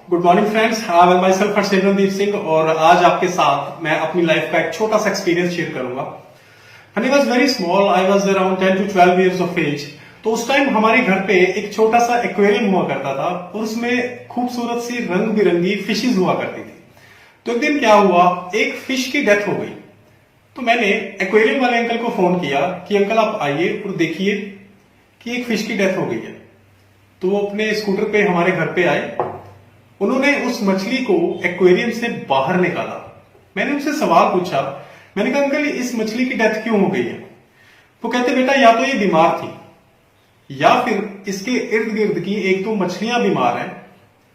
Good morning friends, I am myself Harshendradeep Singh और आज आपके साथ मैं अपनी लाइफ का एक छोटा सा एक्सपीरियंस शेयर करूंगा। When I was very small, I was around 10 to 12 years of age। तो उस टाइम हमारे घर पे एक छोटा सा एक्वेरियम हुआ करता था और उसमें खूबसूरत सी रंग बिरंगी फिशेज हुआ करती थी। तो एक दिन क्या हुआ, एक फिश की डेथ हो गई। तो मैंने एक्वेरियम वाले अंकल को फोन किया कि अंकल आप आइए और देखिए कि एक फिश की डेथ हो गई है। तो वो अपने स्कूटर पे हमारे घर पे आए। उन्होंने उस मछली को एक्वेरियम से बाहर निकाला। मैंने उनसे सवाल पूछा, मैंने कहा अंकल इस मछली की डेथ क्यों हो गई है? वो कहते बेटा या तो ये बीमार थी या फिर इसके इर्द गिर्द की एक दो मछलियां बीमार हैं,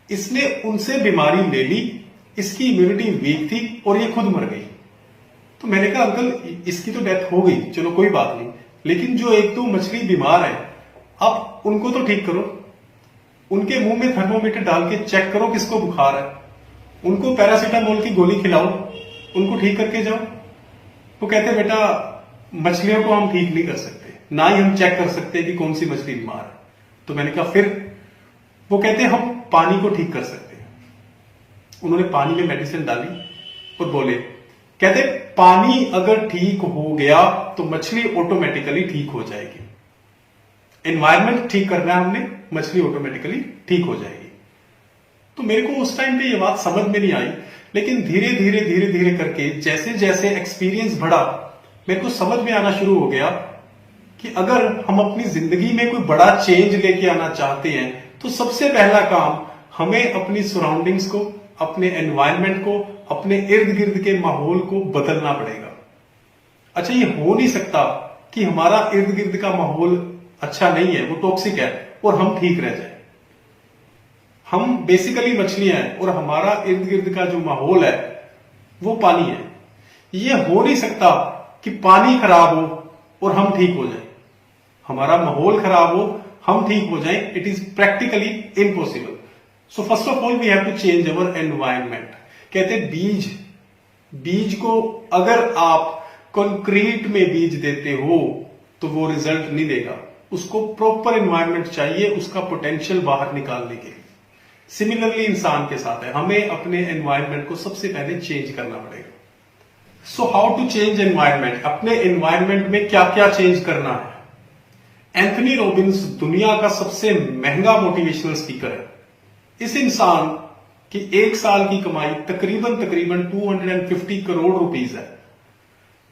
इसने उनसे बीमारी ले ली, इसकी इम्यूनिटी वीक थी और ये खुद मर गई। तो मैंने कहा अंकल इसकी तो डेथ हो गई, चलो कोई बात नहीं, लेकिन जो एक दो मछली बीमार है आप उनको तो ठीक करो, उनके मुंह में थर्मोमीटर डाल के चेक करो किसको बुखार है, उनको पैरासीटामोल की गोली खिलाओ, उनको ठीक करके जाओ। वो कहते बेटा मछलियों को हम ठीक नहीं कर सकते, ना ही हम चेक कर सकते कि कौन सी मछली बीमार है। तो मैंने कहा फिर? वो कहते हम पानी को ठीक कर सकते हैं। उन्होंने पानी में मेडिसिन डाली और बोले, कहते पानी अगर ठीक हो गया तो मछली ऑटोमेटिकली ठीक हो जाएगी। एनवायरमेंट ठीक करना है हमने, मछली ऑटोमेटिकली ठीक हो जाएगी। तो मेरे को उस टाइम पे ये बात समझ में नहीं आई, लेकिन धीरे धीरे करके जैसे जैसे एक्सपीरियंस बढ़ा मेरे को समझ में आना शुरू हो गया कि अगर हम अपनी जिंदगी में कोई बड़ा चेंज लेके आना चाहते हैं तो सबसे पहला काम हमें अपनी सराउंडिंग्स को, अपने एनवायरमेंट को, अपने इर्द गिर्द के माहौल को बदलना पड़ेगा। अच्छा, ये हो नहीं सकता कि हमारा इर्द गिर्द का माहौल अच्छा नहीं है, वो टॉक्सिक है और हम ठीक रह जाए। हम बेसिकली मछलियां हैं और हमारा इर्द गिर्द का जो माहौल है वो पानी है। ये हो नहीं सकता कि पानी खराब हो और हम ठीक हो जाए, हमारा माहौल खराब हो हम ठीक हो जाए। It is practically impossible. So first of all we have to change our environment. कहते बीज को अगर आप कंक्रीट में बीज देते हो तो वो रिजल्ट नहीं देगा, उसको प्रॉपर एनवायरमेंट चाहिए उसका पोटेंशियल बाहर निकालने के लिए। सिमिलरली इंसान के साथ है, हमें अपने एनवायरमेंट को सबसे पहले चेंज करना पड़ेगा। So how to change environment, अपने एनवायरमेंट में क्या क्या चेंज करना है। एंथनी रॉबिन्स दुनिया का सबसे महंगा मोटिवेशनल स्पीकर है। इस इंसान की एक साल की कमाई तकरीबन 250 करोड़ रुपीस है।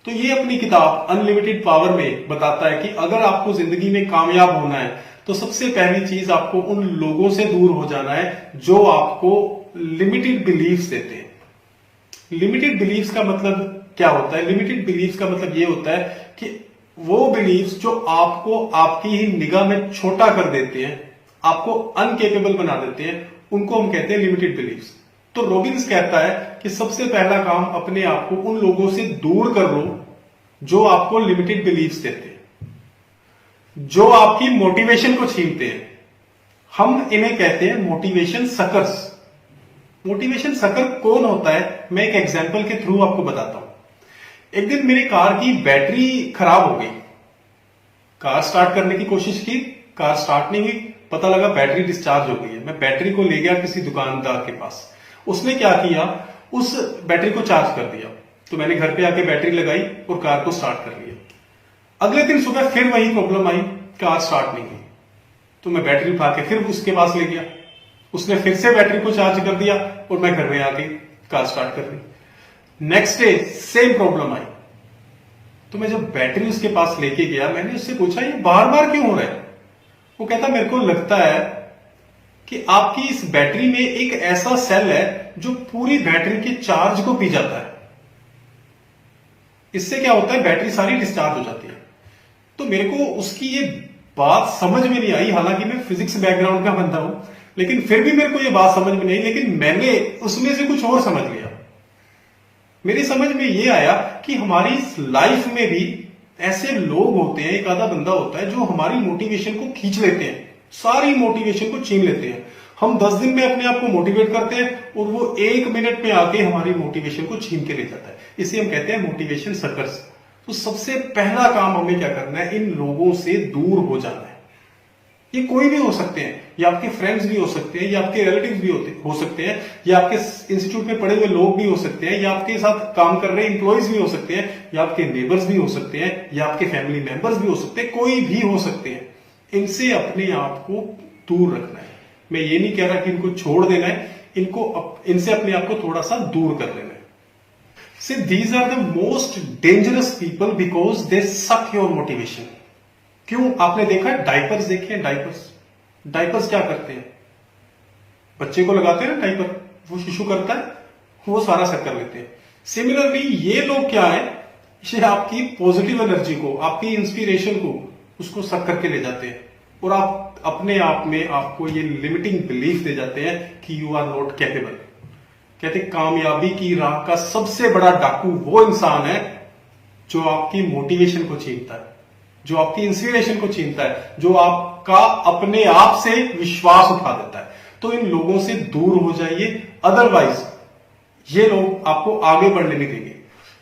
तो ये अपनी किताब अनलिमिटेड पावर में बताता है कि अगर आपको जिंदगी में कामयाब होना है तो सबसे पहली चीज आपको उन लोगों से दूर हो जाना है जो आपको लिमिटेड बिलीफ्स देते हैं। लिमिटेड बिलीफ्स का मतलब क्या होता है? लिमिटेड बिलीफ्स का मतलब ये होता है कि वो बिलीफ्स जो आपको आपकी ही निगाह में छोटा कर देते हैं, आपको अनकेपेबल बना देते हैं, उनको हम कहते हैं लिमिटेड बिलीफ्स। तो रॉबिन्स कहता है कि सबसे पहला काम अपने आप को उन लोगों से दूर कर लो जो आपको लिमिटेड बिलीफ्स देते हैं, जो आपकी मोटिवेशन को छीनते हैं। हम इन्हें कहते हैं मोटिवेशन सकर्स। मोटिवेशन सकर कौन होता है मैं एक एग्जांपल के थ्रू आपको बताता हूं। एक दिन मेरी कार की बैटरी खराब हो गई। कार स्टार्ट करने की कोशिश की, कार स्टार्ट नहीं हुई, पता लगा बैटरी डिस्चार्ज हो गई है। मैं बैटरी को ले गया किसी दुकानदार के पास। उसने क्या किया, उस बैटरी को चार्ज कर दिया। तो मैंने घर पे आके बैटरी लगाई और कार को स्टार्ट कर लिया। अगले दिन सुबह फिर वही प्रॉब्लम आई, कार स्टार्ट नहीं हुई। तो मैं बैटरी उठा के फिर उसके पास ले गया, उसने फिर से बैटरी को चार्ज कर दिया और मैं घर में आके कार स्टार्ट कर ली। नेक्स्ट डे सेम प्रॉब्लम आई। तो मैं जब बैटरी उसके पास लेके गया, मैंने उससे पूछा ये बार बार क्यों हो रहा है? वो कहता मेरे को लगता है कि आपकी इस बैटरी में एक ऐसा सेल है जो पूरी बैटरी के चार्ज को पी जाता है। इससे क्या होता है, बैटरी सारी डिस्चार्ज हो जाती है। तो मेरे को उसकी ये बात समझ में नहीं आई, हालांकि मैं फिजिक्स बैकग्राउंड का बंदा हूं, लेकिन फिर भी मेरे को ये बात समझ में नहीं आई। लेकिन मैंने उसमें से कुछ और समझ लिया। मेरी समझ में ये आया कि हमारी लाइफ में भी ऐसे लोग होते हैं, एक आधा बंदा होता है जो हमारी मोटिवेशन को खींच लेते हैं, सारी मोटिवेशन को छीन लेते हैं। हम 10 दिन में अपने आप को मोटिवेट करते हैं और वो 1 मिनट में आके हमारी मोटिवेशन को छीन के ले जाता है। इसे हम कहते हैं मोटिवेशन सकर्स। तो सबसे पहला काम हमें क्या करना है, इन लोगों से दूर हो जाना है। ये कोई भी हो सकते हैं, ये आपके फ्रेंड्स भी हो सकते हैं, ये आपके रिलेटिव्स भी हो सकते हैं, ये आपके इंस्टीट्यूट में पढ़े हुए लोग भी हो सकते हैं, या आपके साथ काम कर रहे एम्प्लॉयज भी हो सकते हैं, या आपके नेबर्स भी हो सकते हैं, या आपके फैमिली मेंबर्स भी हो सकते हैं, कोई भी हो सकते हैं। इनसे अपने आप को दूर रखना है। मैं ये नहीं कह रहा कि इनको छोड़ देना है, इनसे अपने आप को थोड़ा सा दूर कर लेना है। See, these are the most dangerous people because they suck your motivation. क्यों? आपने देखा डायपर्स देखे हैं? डायपर्स क्या करते हैं? बच्चे को लगाते हैं ना डायपर, वो शिशु करता है, वो सारा सक कर लेते हैं। सिमिलरली ये लोग क्या है, ये आपकी पॉजिटिव एनर्जी को, आपकी इंस्पिरेशन को, उसको सक करके ले जाते हैं, और आप अपने आप में आपको ये लिमिटिंग बिलीफ दे जाते हैं कि यू आर नॉट कैपेबल। कहते कामयाबी की राह का सबसे बड़ा डाकू वो इंसान है जो आपकी मोटिवेशन को छीनता है, जो आपकी इंस्पिरेशन को छीनता है, जो आपका अपने आप से विश्वास उठा देता है। तो इन लोगों से दूर हो जाइए, अदरवाइज ये लोग आपको आगे बढ़ने नहीं देंगे।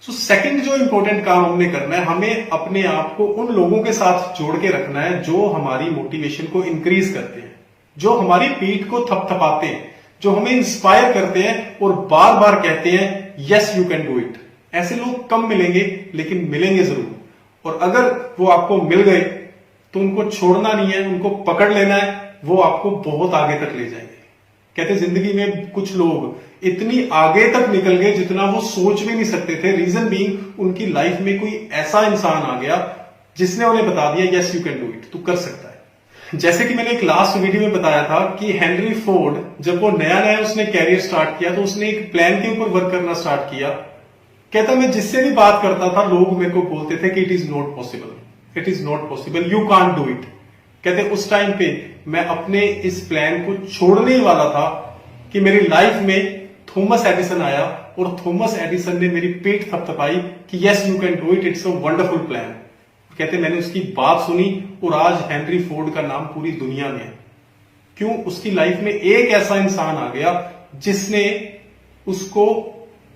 सो सेकंड जो इंपॉर्टेंट काम हमने करना है, हमें अपने आप को उन लोगों के साथ जोड़ के रखना है जो हमारी मोटिवेशन को इंक्रीज करते हैं, जो हमारी पीठ को थपथपाते हैं, जो हमें इंस्पायर करते हैं और बार बार कहते हैं yes you can do it. ऐसे लोग कम मिलेंगे, लेकिन मिलेंगे जरूर। और अगर वो आपको मिल गए तो उनको छोड़ना नहीं है, उनको पकड़ लेना है, वो आपको बहुत आगे तक ले जाएंगे। कहते जिंदगी में कुछ लोग इतनी आगे तक निकल गए जितना वो सोच भी नहीं सकते थे। रीजन बीइंग उनकी लाइफ में कोई ऐसा इंसान आ गया जिसने उन्हें बता दिया yes you can do it, तू कर सकता है। जैसे कि मैंने एक लास्ट वीडियो में बताया था कि हेनरी फोर्ड जब वो नया नया उसने कैरियर स्टार्ट किया तो उसने एक प्लान के ऊपर वर्क करना स्टार्ट किया। कहता मैं जिससे भी बात करता था लोग मेरे को बोलते थे कि it is not possible, it is not possible, you can't do it. कहते उस टाइम पे मैं अपने इस प्लान को छोड़ने ही वाला था कि मेरी लाइफ में थॉमस एडिसन आया और थॉमस एडिसन ने मेरी पीठ थपथपाई कि yes you can do it, it's a wonderful plan. कहते मैंने उसकी बात सुनी और आज हेनरी फोर्ड का नाम पूरी दुनिया में है। क्यों? उसकी लाइफ में एक ऐसा इंसान आ गया जिसने उसको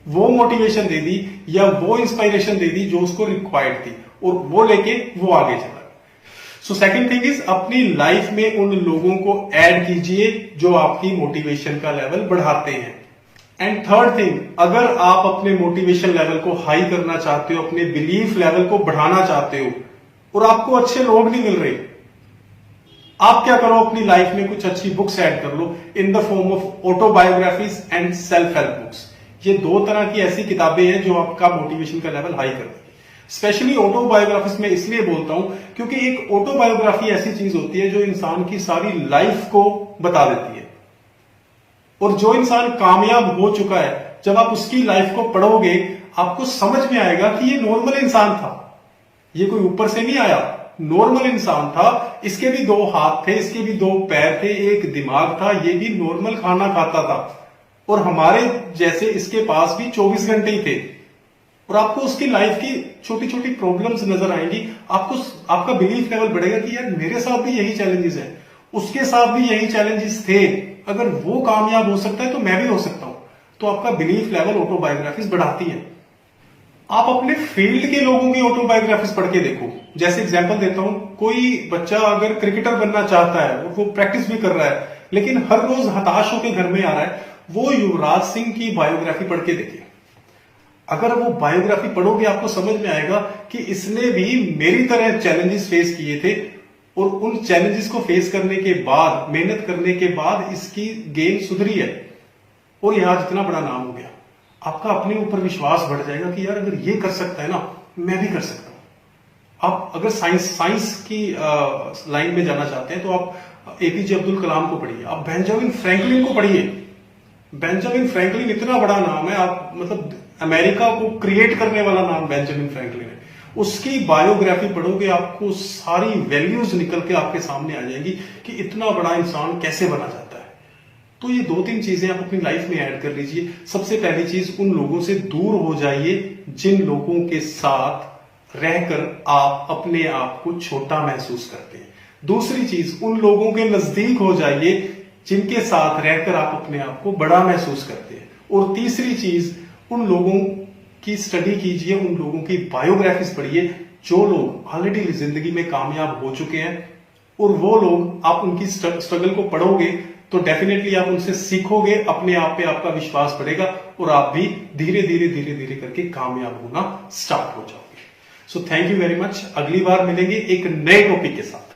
वो मोटिवेशन दे दी या वो इंस्पायरेशन दे दी जो उसको रिक्वायर्ड थी, और वो लेके वो आगे चला। सो सेकंड थिंग इज अपनी लाइफ में उन लोगों को ऐड कीजिए जो आपकी मोटिवेशन का लेवल बढ़ाते हैं। एंड थर्ड थिंग, अगर आप अपने मोटिवेशन लेवल को हाई करना चाहते हो, अपने बिलीफ लेवल को बढ़ाना चाहते हो और आपको अच्छे लोग नहीं मिल रहे, आप क्या करो, अपनी लाइफ में कुछ अच्छी बुक्स ऐड कर लो in the form of autobiographies and self help books. ये दो तरह की ऐसी किताबें हैं जो आपका मोटिवेशन का लेवल हाई करती है। स्पेशली ऑटोबायोग्राफीज में इसलिए बोलता हूं क्योंकि एक ऑटोबायोग्राफी ऐसी चीज होती है जो इंसान की सारी लाइफ को बता देती है, और जो इंसान कामयाब हो चुका है जब आप उसकी लाइफ को पढ़ोगे आपको समझ में आएगा कि ये नॉर्मल इंसान था, ये कोई ऊपर से नहीं आया, नॉर्मल इंसान था। इसके भी दो हाथ थे, इसके भी दो पैर थे, एक दिमाग था, ये भी नॉर्मल खाना खाता था, और हमारे जैसे इसके पास भी 24 घंटे ही थे। और आपको उसकी लाइफ की छोटी छोटी प्रॉब्लम्स नजर आएंगी, आपको आपका बिलीफ लेवल बढ़ेगा कि यार मेरे साथ भी यही चैलेंजेस हैं, उसके साथ भी यही चैलेंजेस थे, अगर वो कामयाब हो सकता है तो मैं भी हो सकता हूं। तो आपका बिलीफ लेवल ऑटोबायोग्राफीज बढ़ाती है। आप अपने फील्ड के लोगों की ऑटोबायोग्राफीज पढ़ के देखो। जैसे एग्जांपल देता हूं, कोई बच्चा अगर क्रिकेटर बनना चाहता है और वो प्रैक्टिस भी कर रहा है लेकिन हर रोज हताश होकर घर में आ रहा है, वो युवराज सिंह की बायोग्राफी पढ़ के देखे। अगर वो बायोग्राफी पढ़ोगे आपको समझ में आएगा कि इसने भी मेरी तरह चैलेंजेस फेस किए थे, और उन चैलेंजेस को फेस करने के बाद, मेहनत करने के बाद इसकी गेम सुधरी है और यहां जितना बड़ा नाम हो गया। आपका अपने ऊपर विश्वास बढ़ जाएगा कि यार अगर ये कर सकता है ना, मैं भी कर सकता हूं। आप अगर साइंस की लाइन में जाना चाहते हैं तो आप एपीजे अब्दुल कलाम को पढ़िए, आप बेंजामिन फ्रैंकलिन को पढ़िए। बेंजामिन फ्रैंकलिन इतना बड़ा नाम है, आप मतलब अमेरिका को क्रिएट करने वाला नाम बेंजामिन फ्रैंकलिन है। उसकी बायोग्राफी पढ़ोगे आपको सारी वैल्यूज निकल के आपके सामने आ जाएंगी कि इतना बड़ा इंसान कैसे बना जाता है। तो ये दो तीन चीजें आप अपनी लाइफ में ऐड कर लीजिए। सबसे पहली चीज, उन लोगों से दूर हो जाइए जिन लोगों के साथ रहकर आप अपने आप को छोटा महसूस करते हैं। दूसरी चीज, उन लोगों के नजदीक हो जाइए जिनके साथ रहकर आप अपने आप को बड़ा महसूस करते हैं। और तीसरी चीज, उन लोगों की स्टडी कीजिए, उन लोगों की बायोग्राफीज पढ़िए जो लोग ऑलरेडी जिंदगी में कामयाब हो चुके हैं, और वो लोग, आप उनकी स्ट्रगल को पढ़ोगे तो डेफिनेटली आप उनसे सीखोगे, अपने आप पे आपका विश्वास बढ़ेगा और आप भी धीरे धीरे धीरे धीरे करके कामयाब होना स्टार्ट हो जाओगे। So thank you very much. अगली बार मिलेंगे एक नए टॉपिक के साथ।